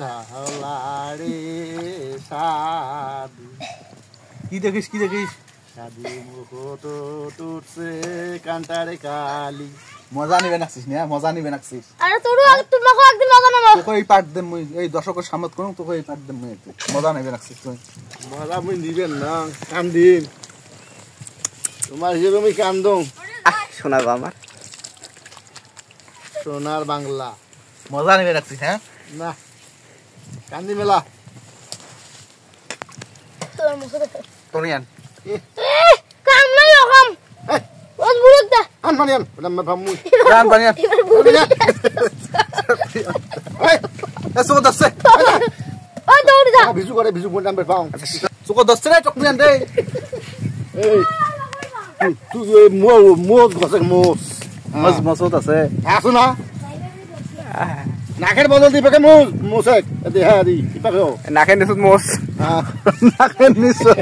ঢালারে সাধু কি দেখিস সাধু মুখ তো টুটছে কান্টারে কালি মজা নিবে নাছিস না মজা নিবে নাছিস আরে তোমাকে একদিন মজা নেব তোকে এই পার্ট দে মুই এই দর্শকের সামনে করুম তোকে এই পার্ট দে মুই মজা নিবে নাছিস তুই মজা মুই নিবেন না কাম দিন তোমার যেরকমই কাম দম শোনা গো আমার সোনার বাংলা মজা নিবে নাছিস হ্যাঁ না কান্দি মেলা তোর মুখে তোনিয়ান কাম নাই রকম ওই বুড়োটা আন বানিয়ান ওটা ভামু গান বানিয়ান এই এসো দছে ওই দৌড়ি যা বিজু করে নাম্বার পাও সুকো দছে রে চক মিয়ান দে এই তুই এই মোজ গছে মোজ আছে আসো না নাকের বদল দি পাকে মোসে এদি হ্যাঁ দি পাকে নাকের নিচুত মোস নাকের নিচুত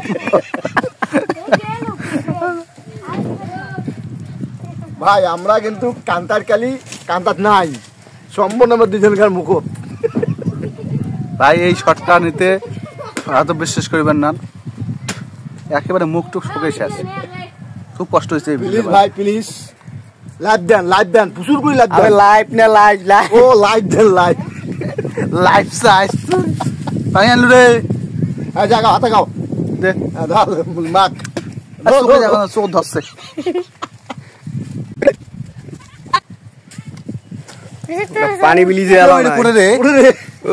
ভাই আমরা কিন্তু কান্তার কালি কান্তাত নাই সম্পূর্ণ আমার দুজনকার মুখত ভাই এই শটটা নিতে এত বিশ্বাস করবেন না একেবারে মুখ টুক শুকে শেষ খুব কষ্ট হয়েছে প্লিজ ভাই প্লিজ লাইভ দেন প্রচুর করে লাইভ দেন লাইভ না লাইভ ও লাইভ দেন লাইভ সাইজ পানি আনলু রে জায়গা হাতে গাও দে ধর মাক চোখ ধরছে পানি বিলি যে আলো না পুরে রে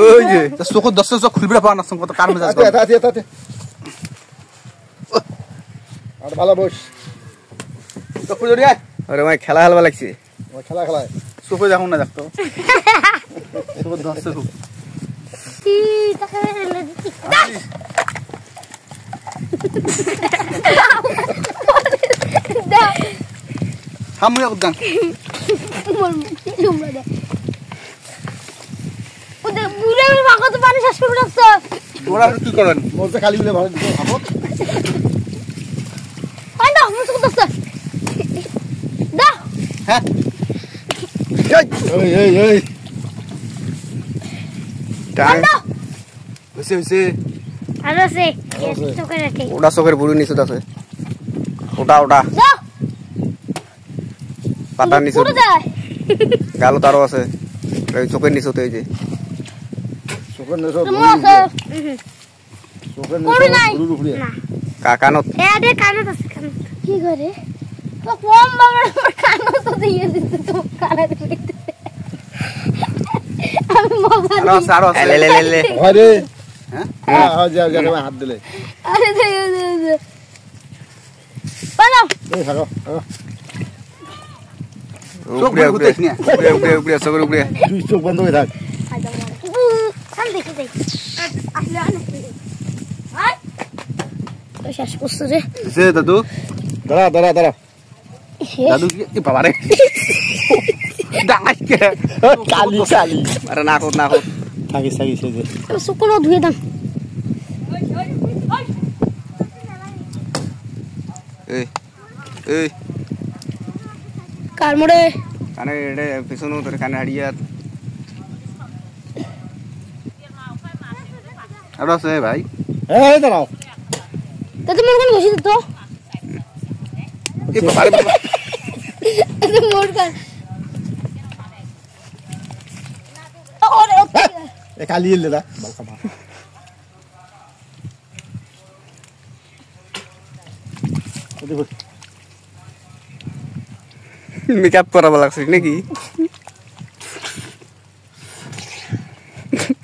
ওই যে চোখ ধরছে চোখ খুলবিরা পাওয়া না কত কার মেজাজ আতে আর ভালো বস তো খুলে রে আরে ভাই খেলা হালবা লাগছে ও খেলা চোখে দেখুন না দেখতো চোখ ধরছে খুব কি তাকে রেলে দিছি দা হামুয়া উদ্যান মোর লুমড়া দে ওদের বুড়ে মাগো তো পানি শেষ করে রাখছ তোরা কি করেন বলতে খালি বলে ভালো দিতে খাবো আই না মুসক দস্তা দা হ্যাঁ এই টান হইছে আরে সে চোখে রাখে ওটা চোখের বুড়ি নিচুত আছে ওটা দা পাতার নিচুত পুরো যায় গালো তারও আছে এই চোখের নিচুত এই যে চোখের নেছো চোখের পুরো নাই না কানত এডে কানত আছে কানত কি করে তো কম বাবার কানত তো দিয়ে দিতে তো কানত দিতে আমি মজা আরো আছে লে আরে হ্যাঁ যা হাত দিলে আরে দে পালো এই থাকো উপরে চোখের উপরে তুই চোখ বন্ধ করে থাক কাল দেখে দেখ আসলে আনে আয় তো শেষ করছ রে সে দাদু দাঁড়া দাদু কি বাবা রে ডাকে কালি আরে না কর থাকিস সে যে শুকনো ধুয়ে দাম এই কার মোড়ে কানে এডে পিছনো তোর কানে হাড়িয়া আরো আছে ভাই এই দাঁড়াও তাতে মোর কোন বসি তো কি বাবা রে তাতে মোর কার ওরে এ কালি এলে দা বালকা মা দেখো মেকআপ করাবো লাগছে নাকি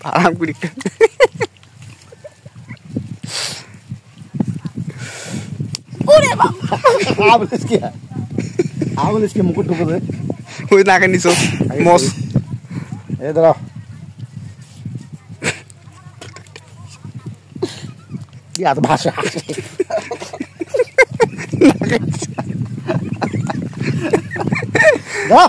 আরাম করি ওরে বাবা আবলিস কি মুকুট ঢুকে দে ওই নাকে নিছো মস এই দাঁড়াও ইয়া তো ভাষা দা